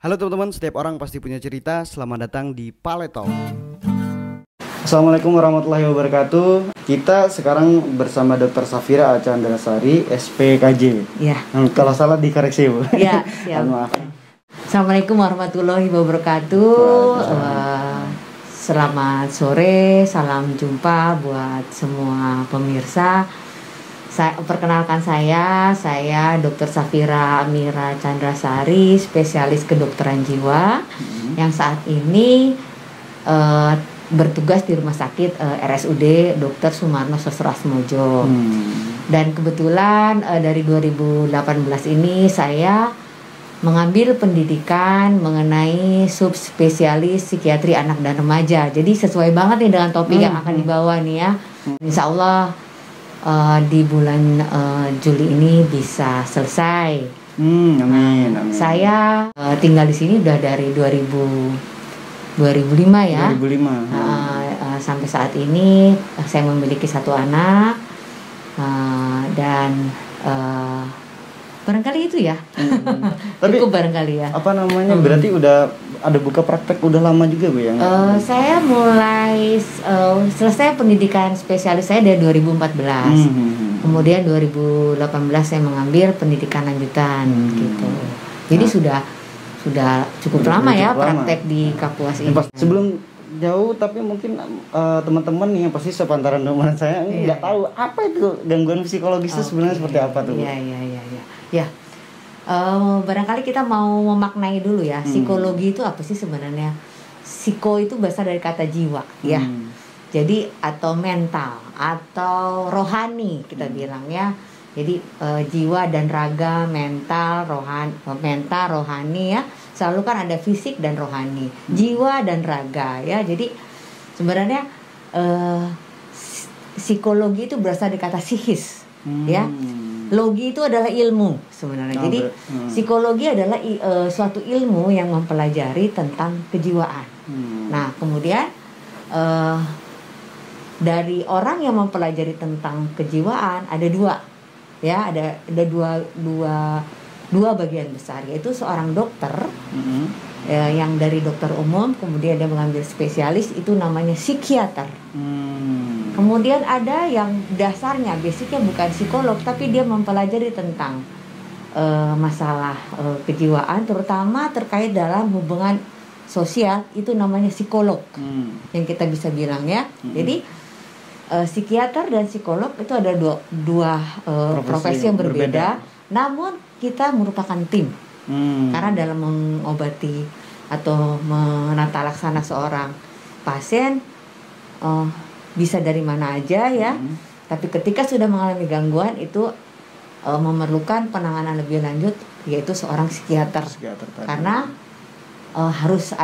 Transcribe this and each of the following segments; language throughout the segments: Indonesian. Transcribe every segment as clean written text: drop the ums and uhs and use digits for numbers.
Halo teman-teman, setiap orang pasti punya cerita. Selamat datang di Paletalk. Assalamualaikum warahmatullahi wabarakatuh. Kita sekarang bersama Dr. Safira Acandrasari, SPKJ. Ya. Kalau salah dikoreksi, Bu. Ya, siap. Maaf. Assalamualaikum warahmatullahi wabarakatuh. Selamat sore, salam jumpa buat semua pemirsa. Perkenalkan saya Dr. Safira Amira Chandrasari, spesialis kedokteran jiwa yang saat ini bertugas di Rumah Sakit RSUD Dr. Sumarno Sosroatmojo. Dan kebetulan dari 2018 ini saya mengambil pendidikan mengenai subspesialis psikiatri anak dan remaja. Jadi sesuai banget nih dengan topik yang akan dibawa nih ya. Insya Allah di bulan Juli ini bisa selesai. Amin. Saya tinggal di sini udah dari 2005 ya. 2005. Sampai saat ini saya memiliki satu anak dan barangkali itu ya. Tapi cukup barangkali ya. Apa namanya? Berarti udah ada buka praktek udah lama juga, Bu, ya? Saya mulai selesai pendidikan spesialis saya dari 2014. Kemudian 2018 saya mengambil pendidikan lanjutan gitu. Jadi sudah cukup lama ya praktek di Kapuas ini. Sebelum jauh, tapi mungkin teman-teman yang pasti sepantaran teman saya nggak tahu apa itu gangguan psikologis itu sebenarnya seperti apa tuh, Bu? Ya. Barangkali kita mau memaknai dulu ya, psikologi itu apa sih sebenarnya? Psiko itu berasal dari kata jiwa ya. Jadi atau mental atau rohani kita bilang ya. Jadi jiwa dan raga, mental, rohani ya. Selalu kan ada fisik dan rohani, jiwa dan raga ya. Jadi sebenarnya psikologi itu berasal dari kata psikis ya. Logi itu adalah ilmu sebenarnya. Jadi psikologi adalah suatu ilmu yang mempelajari tentang kejiwaan. Nah, kemudian dari orang yang mempelajari tentang kejiwaan ada dua, ya, ada dua bagian besar, yaitu seorang dokter yang dari dokter umum, kemudian dia mengambil spesialis itu namanya psikiater. Kemudian ada yang dasarnya basicnya bukan psikolog, tapi dia mempelajari tentang masalah kejiwaan, terutama terkait dalam hubungan sosial, itu namanya psikolog. Yang kita bisa bilang ya. Jadi psikiater dan psikolog itu ada dua profesi yang berbeda. Namun kita merupakan tim. Karena dalam mengobati atau menata laksana seorang pasien bisa dari mana aja ya. Tapi ketika sudah mengalami gangguan itu memerlukan penanganan lebih lanjut, yaitu seorang psikiater. Karena harus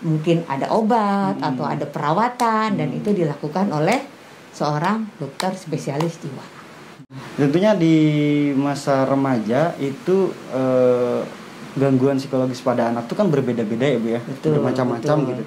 mungkin ada obat atau ada perawatan, dan itu dilakukan oleh seorang dokter spesialis jiwa. Tentunya di masa remaja itu gangguan psikologis pada anak itu kan berbeda-beda ya, Bu ya. Bermacam-macam gitu.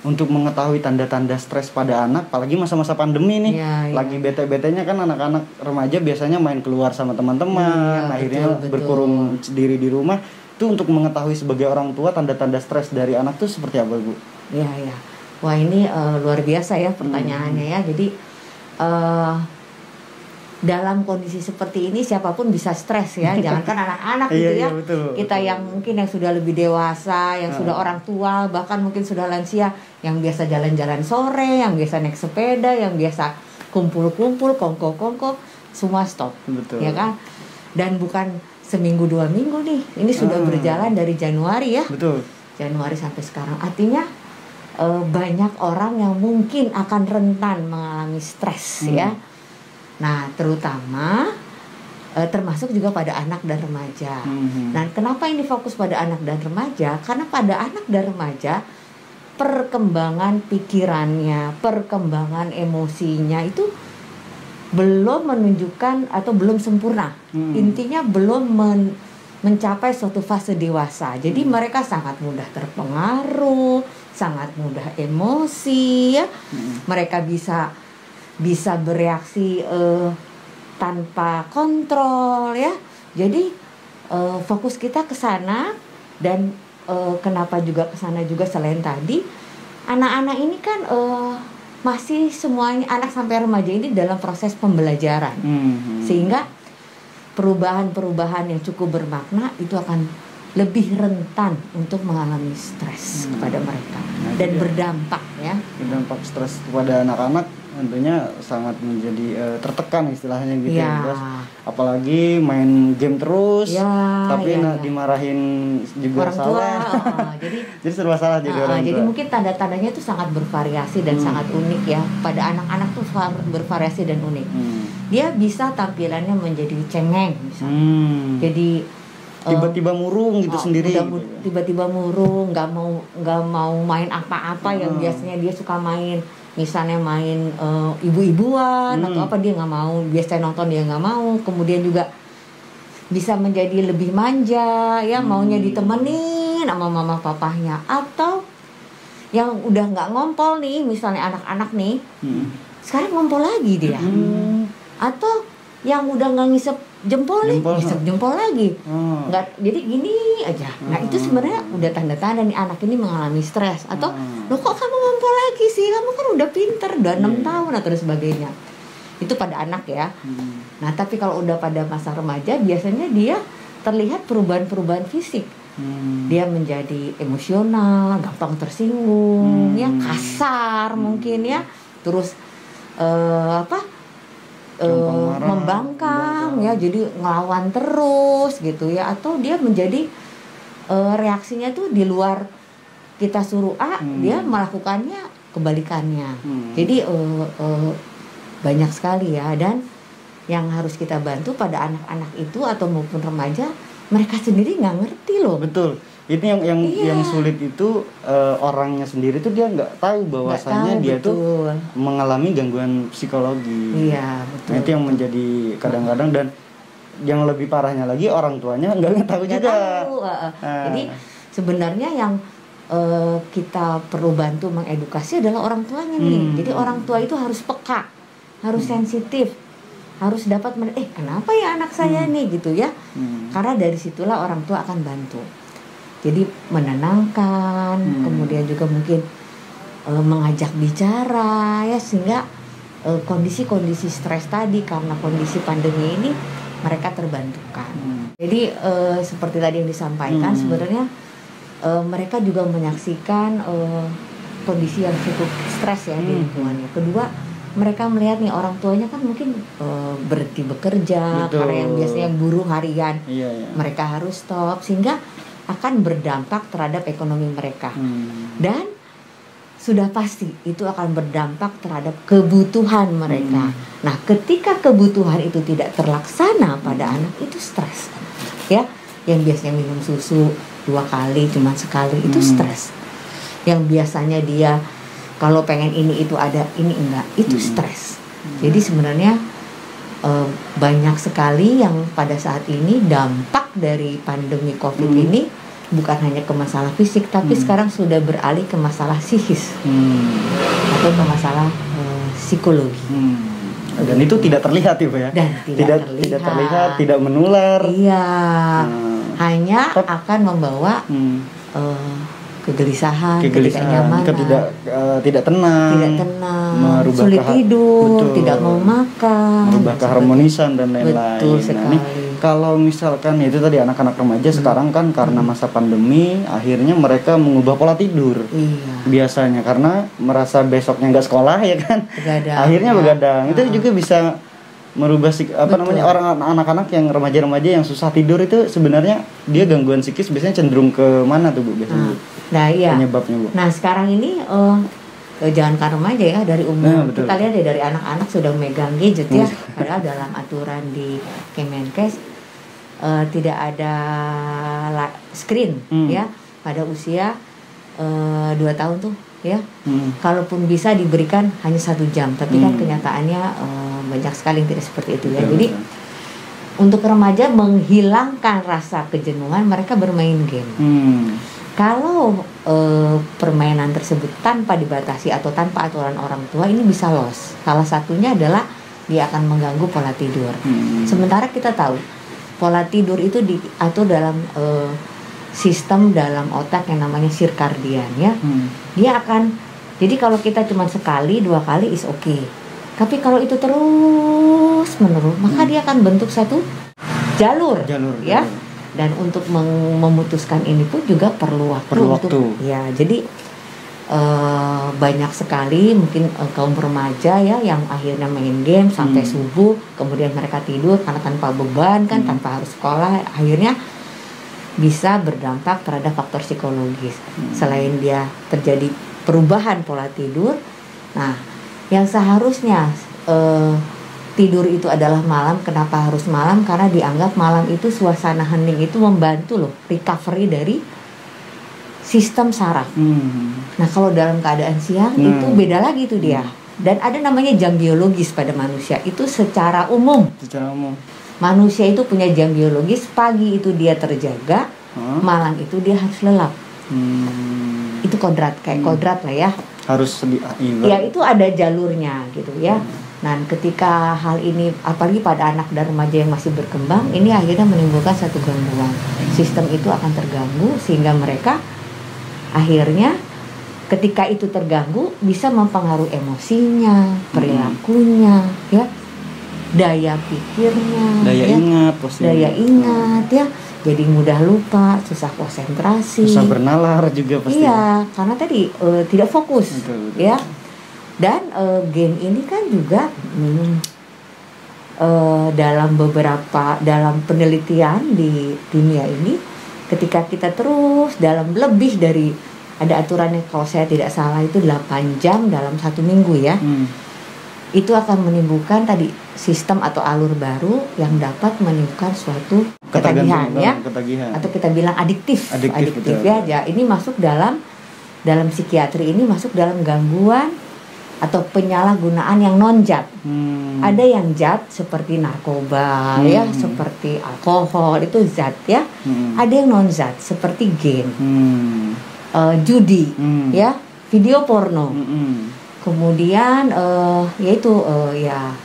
Untuk mengetahui tanda-tanda stres pada anak, apalagi masa-masa pandemi nih, lagi bete-betenya kan anak-anak remaja biasanya main keluar sama teman-teman, akhirnya berkurung diri di rumah. Itu untuk mengetahui sebagai orang tua tanda-tanda stres dari anak tuh seperti apa, Bu? Iya. Wah, ini luar biasa ya pertanyaannya ya. Jadi dalam kondisi seperti ini siapapun bisa stres ya, jangankan anak-anak gitu ya. Betul. Yang mungkin yang sudah lebih dewasa, yang sudah orang tua, bahkan mungkin sudah lansia, yang biasa jalan-jalan sore, yang biasa naik sepeda, yang biasa kumpul-kumpul, kongko-kongko, semua stop. Betul. Ya kan? Dan bukan seminggu 2 minggu nih, ini sudah berjalan dari Januari ya. Betul. Januari sampai sekarang, artinya banyak orang yang mungkin akan rentan mengalami stres ya. Nah, terutama termasuk juga pada anak dan remaja. Nah, kenapa ini fokus pada anak dan remaja? Karena pada anak dan remaja perkembangan pikirannya, perkembangan emosinya itu belum menunjukkan atau belum sempurna. Intinya belum mencapai suatu fase dewasa. Jadi mereka sangat mudah terpengaruh, sangat mudah emosi ya. Mereka bisa bereaksi tanpa kontrol ya. Jadi fokus kita ke sana, dan kenapa juga kesana juga selain tadi anak-anak ini kan masih semuanya anak sampai remaja ini dalam proses pembelajaran, sehingga perubahan-perubahan yang cukup bermakna itu akan lebih rentan untuk mengalami stres kepada mereka dan berdampak ya. Berdampak stres kepada anak-anak tentunya sangat menjadi tertekan istilahnya gitu ya. Terus, apalagi main game terus, tapi dimarahin juga orang salah. Tua, jadi serba salah jadi orang tua. Jadi mungkin tanda-tandanya itu sangat bervariasi dan sangat unik ya. Pada anak-anak tuh bervariasi dan unik. Dia bisa tampilannya menjadi cengeng misalnya. Jadi tiba-tiba murung gitu sendiri. Tiba-tiba murung, nggak mau main apa-apa yang biasanya dia suka main. Misalnya main ibu-ibuan atau apa dia nggak mau, biasanya nonton dia nggak mau. Kemudian juga bisa menjadi lebih manja ya, maunya ditemenin sama mama papahnya. Atau yang udah nggak ngompol nih, misalnya anak-anak nih sekarang ngompol lagi dia. Atau yang udah nggak ngisep jempol nih, ngisep jempol lagi. Nggak, jadi gini aja. Nah itu sebenarnya udah tanda-tanda nih anak ini mengalami stres. Atau loh kok kamu ngompol lagi sih, kamu kan udah pinter, udah 6 tahun atau sebagainya. Itu pada anak ya. Nah tapi kalau udah pada masa remaja biasanya dia terlihat perubahan-perubahan fisik. Dia menjadi emosional, gampang tersinggung, ya kasar mungkin ya. Terus membangkang ya, jadi ngelawan terus gitu ya. Atau dia menjadi reaksinya tuh di luar kita suruh A, dia melakukannya kebalikannya. Jadi banyak sekali ya. Dan yang harus kita bantu pada anak-anak itu atau maupun remaja, mereka sendiri nggak ngerti loh. Betul. Ini yang sulit itu orangnya sendiri tuh dia nggak tahu bahwasanya dia tuh mengalami gangguan psikologi. Iya betul. Nah, itu yang menjadi kadang-kadang, dan yang lebih parahnya lagi orang tuanya nggak tahu juga. Jadi sebenarnya yang kita perlu bantu mengedukasi adalah orang tuanya nih. Jadi orang tua itu harus peka, harus sensitif, harus dapat kenapa ya anak saya nih gitu ya. Karena dari situlah orang tua akan bantu. Jadi menenangkan, kemudian juga mungkin mengajak bicara ya, sehingga kondisi-kondisi stres tadi karena kondisi pandemi ini mereka terbantukan. Jadi seperti tadi yang disampaikan, sebenarnya mereka juga menyaksikan kondisi yang cukup stres ya di lingkungannya. Kedua, mereka melihat nih orang tuanya kan mungkin berhenti bekerja. Betul. Karena yang biasanya buruh harian, mereka harus stop, sehingga akan berdampak terhadap ekonomi mereka. Dan sudah pasti itu akan berdampak terhadap kebutuhan mereka. Nah, ketika kebutuhan itu tidak terlaksana pada anak, itu stres ya. Yang biasanya minum susu 2 kali cuma sekali, itu stres. Yang biasanya dia kalau pengen ini itu ada, ini enggak, itu stres. Jadi sebenarnya banyak sekali yang pada saat ini dampak dari pandemi COVID ini bukan hanya ke masalah fisik, tapi sekarang sudah beralih ke masalah psikis atau ke masalah psikologi. Dan itu tidak terlihat ya, Pak ya? Dan tidak terlihat, tidak menular. Iya, hanya akan membawa kegelisahan, ketidaknyamanan, tidak tenang, sulit tidur, tidak mau makan, merubah keharmonisan dan lain-lain. Betul sekali. Nah, kalau misalkan itu tadi anak-anak remaja sekarang kan karena masa pandemi, akhirnya mereka mengubah pola tidur. Biasanya karena merasa besoknya nggak sekolah ya kan, akhirnya begadang. Itu juga bisa merubah orang anak-anak yang remaja-remaja yang susah tidur itu sebenarnya dia gangguan psikis biasanya cenderung ke mana tuh Bu biasanya? Penyebabnya Bu. Nah sekarang ini jangankan remaja ya, dari umur kita lihat ya, dari anak-anak sudah megang gadget ya. Padahal dalam aturan di Kemenkes tidak ada screen ya pada usia 2 tahun tuh ya. Kalaupun bisa diberikan hanya 1 jam, tapi kan kenyataannya banyak sekali yang tidak seperti itu ya. Jadi untuk remaja menghilangkan rasa kejenuhan, mereka bermain game. Kalau permainan tersebut tanpa dibatasi atau tanpa aturan orang tua, ini bisa loss. Salah satunya adalah dia akan mengganggu pola tidur. Sementara kita tahu pola tidur itu diatur dalam sistem dalam otak yang namanya sirkadian ya. Dia akan, jadi kalau kita cuma sekali 2 kali is okay. Tapi kalau itu terus menerus, maka dia akan bentuk satu jalur. Ya. Dan untuk memutuskan ini pun juga perlu waktu. Ya, jadi banyak sekali mungkin kaum remaja ya yang akhirnya main game sampai subuh, kemudian mereka tidur karena tanpa beban kan, tanpa harus sekolah, akhirnya bisa berdampak terhadap faktor psikologis. Selain dia terjadi perubahan pola tidur, nah yang seharusnya tidur itu adalah malam. Kenapa harus malam? Karena dianggap malam itu suasana hening itu membantu loh recovery dari sistem saraf. Nah kalau dalam keadaan siang itu beda lagi tuh dia. Dan ada namanya jam biologis pada manusia itu secara umum. Manusia itu punya jam biologis, pagi itu dia terjaga, malam itu dia harus lelap. Itu kodrat, kayak kodrat lah ya. Harus ya itu ada jalurnya gitu ya. Nah ketika hal ini apalagi pada anak dan remaja yang masih berkembang, ini akhirnya menimbulkan satu gangguan. Sistem itu akan terganggu sehingga mereka akhirnya ketika itu terganggu bisa mempengaruhi emosinya, perilakunya, ya, daya pikirnya, daya ingat, ya, jadi mudah lupa, susah konsentrasi, susah bernalar juga pasti. Iya, karena tadi tidak fokus, betul. Ya. Dan game ini kan juga dalam penelitian di dunia ini, ketika kita terus dalam lebih dari, ada aturannya kalau saya tidak salah itu 8 jam dalam 1 minggu ya, itu akan menimbulkan tadi sistem atau alur baru yang dapat menimbulkan suatu ketagihan ya, atau kita bilang adiktif ya. Ini masuk dalam psikiatri, ini masuk dalam gangguan atau penyalahgunaan yang non zat. Ada yang zat seperti narkoba ya, seperti alkohol itu zat ya. Ada yang non zat seperti game, judi, ya, video porno. Kemudian yaitu ya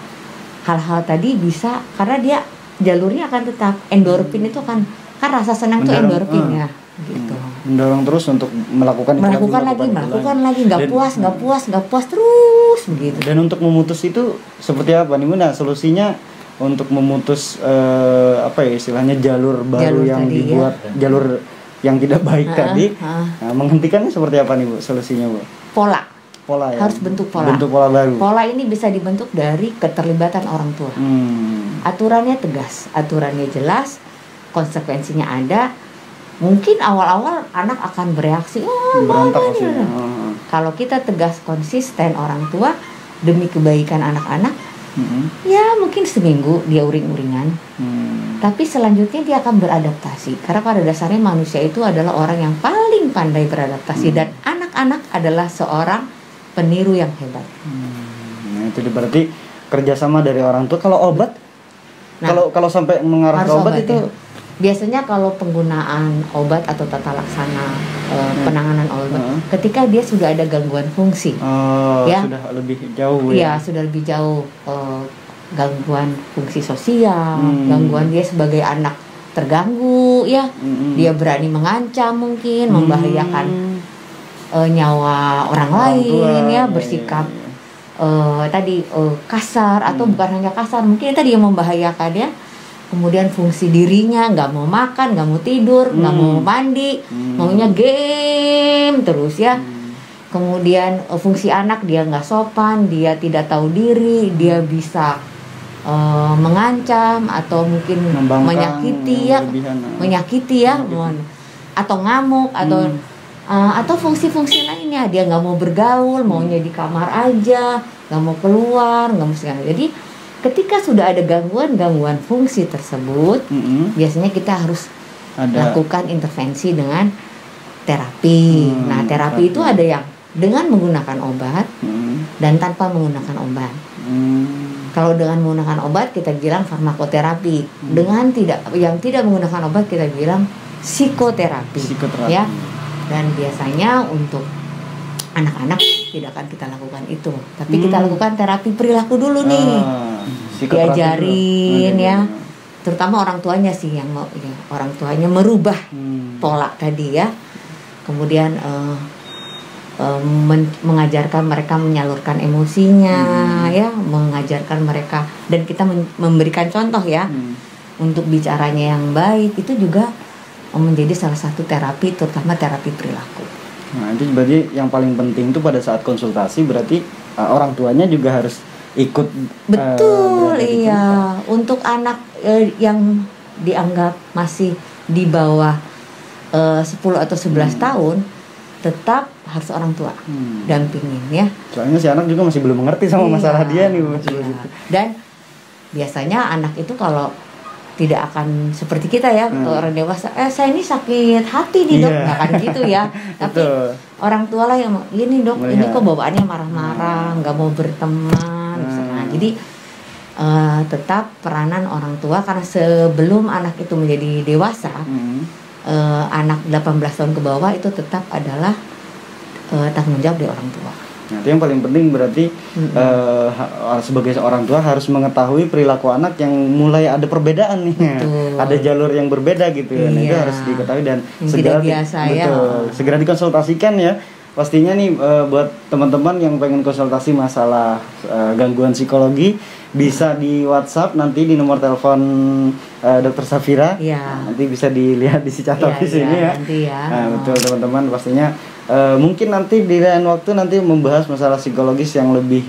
hal-hal tadi bisa karena dia jalurnya akan tetap endorfin itu kan rasa senang tuh endorfin ya. Gitu. Mendorong terus untuk melakukan lagi, nggak puas terus begitu. Dan untuk memutus itu seperti apa nih Bunda? Solusinya untuk memutus apa ya istilahnya jalur baru yang tadi, dibuat ya. Jalur yang tidak baik tadi. Nah, menghentikannya seperti apa nih Bu? Solusinya Bu? Pola ya. Harus bentuk pola baru. Pola ini bisa dibentuk dari keterlibatan orang tua. Aturannya tegas, aturannya jelas, konsekuensinya ada. Mungkin awal-awal anak akan bereaksi, berontak maksudnya. Kalau kita tegas konsisten orang tua demi kebaikan anak-anak, ya mungkin seminggu dia uring-uringan, tapi selanjutnya dia akan beradaptasi. Karena pada dasarnya manusia itu adalah orang yang paling pandai beradaptasi, dan anak-anak adalah seorang peniru yang hebat. Nah, itu berarti kerjasama dari orang tua. Kalau obat, kalau sampai mengarah ke obat itu. Ya. Biasanya kalau penggunaan obat atau tata laksana penanganan obat, ketika dia sudah ada gangguan fungsi, ya sudah lebih jauh ya, sudah lebih jauh gangguan fungsi sosial, gangguan dia sebagai anak terganggu, ya, dia berani mengancam mungkin, membahayakan nyawa orang lain, ya, bersikap tadi kasar atau bukan hanya kasar, mungkin tadi yang membahayakan ya. Kemudian fungsi dirinya nggak mau makan, nggak mau tidur, nggak mau mandi, maunya game terus ya. Kemudian fungsi anak dia nggak sopan, dia tidak tahu diri, dia bisa mengancam atau mungkin menyakiti ya, atau ngamuk atau fungsi-fungsi lainnya, dia nggak mau bergaul, maunya di kamar aja, nggak mau keluar, nggak mau segala. Jadi ketika sudah ada gangguan fungsi tersebut, biasanya kita harus lakukan intervensi dengan terapi. Nah, terapi itu ada yang dengan menggunakan obat dan tanpa menggunakan obat. Kalau dengan menggunakan obat kita bilang farmakoterapi. Dengan yang tidak menggunakan obat kita bilang psikoterapi. Ya. Dan biasanya untuk anak-anak tidak akan kita lakukan itu, tapi kita lakukan terapi perilaku dulu nih, diajarin ya terutama orang tuanya sih yang mau ya, orang tuanya merubah pola tadi ya, kemudian mengajarkan mereka menyalurkan emosinya ya, mengajarkan mereka, dan kita memberikan contoh ya untuk bicaranya yang baik, itu juga menjadi salah satu terapi, terutama terapi perilaku. Nah itu berarti yang paling penting tuh pada saat konsultasi berarti orang tuanya juga harus ikut. Betul, iya. Untuk anak yang dianggap masih di bawah 10 atau 11 tahun, tetap harus orang tua dampingin ya. Soalnya si anak juga masih belum mengerti sama masalah dia nih. Iya. Dan biasanya anak itu kalau tidak akan seperti kita ya, orang dewasa, saya ini sakit hati nih dok, nggak akan gitu ya. Tapi orang tua lah yang ini dok, ini kok bawaannya marah-marah, nggak mau berteman. Nah, jadi tetap peranan orang tua, karena sebelum anak itu menjadi dewasa, anak 18 tahun ke bawah itu tetap adalah tanggung jawab dari orang tua. Nah, itu yang paling penting berarti sebagai seorang tua harus mengetahui perilaku anak yang mulai ada perbedaan nih. Ada jalur yang berbeda gitu ya. Nah, itu harus diketahui dan segera dikonsultasikan ya. Pastinya nih buat teman-teman yang pengen konsultasi masalah gangguan psikologi, bisa di WhatsApp nanti di nomor telepon Dr. Safira. Nah, nanti bisa dilihat di si catat di sini ya. Nah, betul teman-teman, pastinya mungkin nanti di lain waktu nanti membahas masalah psikologis yang lebih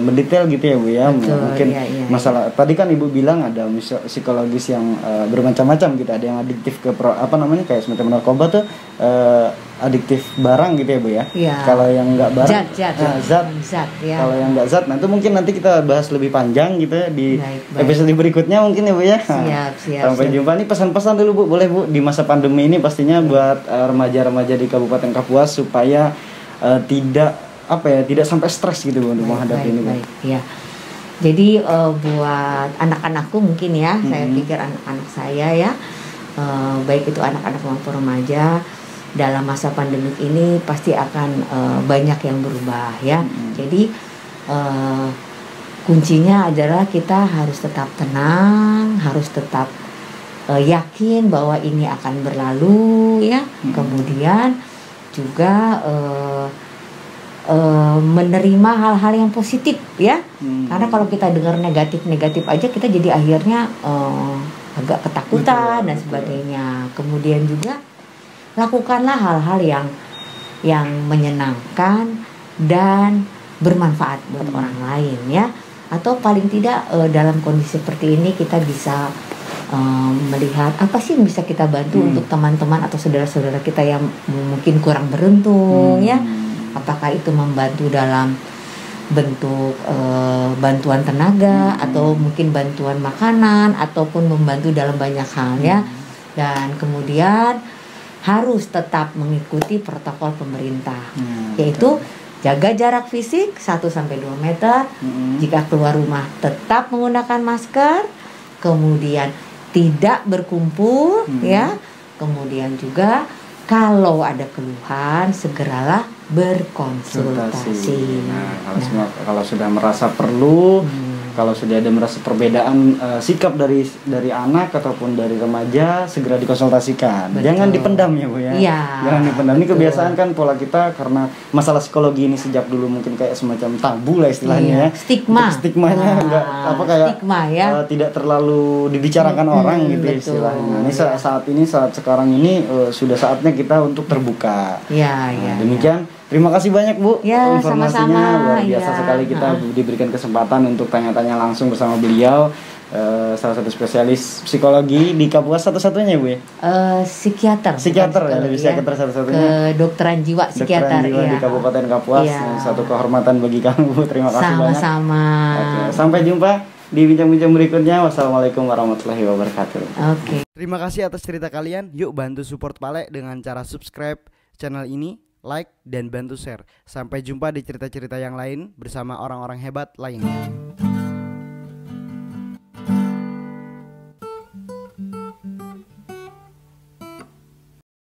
mendetail gitu ya Bu ya. Betul, mungkin masalah tadi kan Ibu bilang ada psikologis yang bermacam-macam gitu, ada yang adiktif ke kayak semacam narkoba tuh, adiktif barang gitu ya Bu ya. Kalau yang enggak barang zat ya. Kalau yang enggak zat, nah itu mungkin nanti kita bahas lebih panjang gitu ya di episode berikutnya mungkin ya Bu ya. Siap. Sampai jumpa nih, pesan-pesan dulu Bu, boleh Bu, di masa pandemi ini pastinya buat remaja-remaja di Kabupaten Kapuas supaya tidak sampai stres gitu Bu untuk menghadapi ini Bu. Ya. Jadi buat anak-anakku mungkin ya, saya pikir anak-anak saya ya, baik itu anak-anak maupun remaja, dalam masa pandemik ini pasti akan banyak yang berubah ya. Jadi kuncinya adalah kita harus tetap tenang, harus tetap yakin bahwa ini akan berlalu ya. Kemudian juga menerima hal-hal yang positif ya. Karena kalau kita dengar negatif aja, kita jadi akhirnya agak ketakutan dan sebagainya. Kemudian juga lakukanlah hal-hal yang menyenangkan dan bermanfaat buat orang lain ya. Atau paling tidak dalam kondisi seperti ini kita bisa melihat apa sih yang bisa kita bantu untuk teman-teman atau saudara-saudara kita yang mungkin kurang beruntung ya. Apakah itu membantu dalam bentuk bantuan tenaga atau mungkin bantuan makanan ataupun membantu dalam banyak hal ya. Dan kemudian harus tetap mengikuti protokol pemerintah, yaitu jaga jarak fisik 1-2 meter. Jika keluar rumah tetap menggunakan masker, kemudian tidak berkumpul ya. Kemudian juga kalau ada keluhan segeralah berkonsultasi. Kalau sudah merasa perlu, kalau sudah ada merasa perbedaan sikap dari anak ataupun dari remaja, segera dikonsultasikan. Betul. Jangan dipendam ya Bu ya. Jangan dipendam. Ini kebiasaan kan pola kita, karena masalah psikologi ini sejak dulu mungkin kayak semacam tabu lah istilahnya ya. Stigmanya tidak terlalu dibicarakan orang gitu istilahnya. Ini saat sekarang ini sudah saatnya kita untuk terbuka. Demikian. Terima kasih banyak Bu informasinya, sama-sama. Luar biasa sekali kita diberikan kesempatan untuk tanya-tanya langsung bersama beliau, salah satu spesialis psikologi di Kapuas satu-satunya Bu ya? Psikiater ya, psikiater satu-satunya, kedokteran jiwa psikiater di Kabupaten Kapuas. Satu kehormatan bagi kami Bu, terima kasih banyak. Sama-sama. Sampai jumpa di bincang-bincang berikutnya. Wassalamualaikum warahmatullahi wabarakatuh. Terima kasih atas cerita kalian. Yuk bantu support Pale dengan cara subscribe channel ini, like, dan bantu share. Sampai jumpa di cerita-cerita yang lain bersama orang-orang hebat lainnya.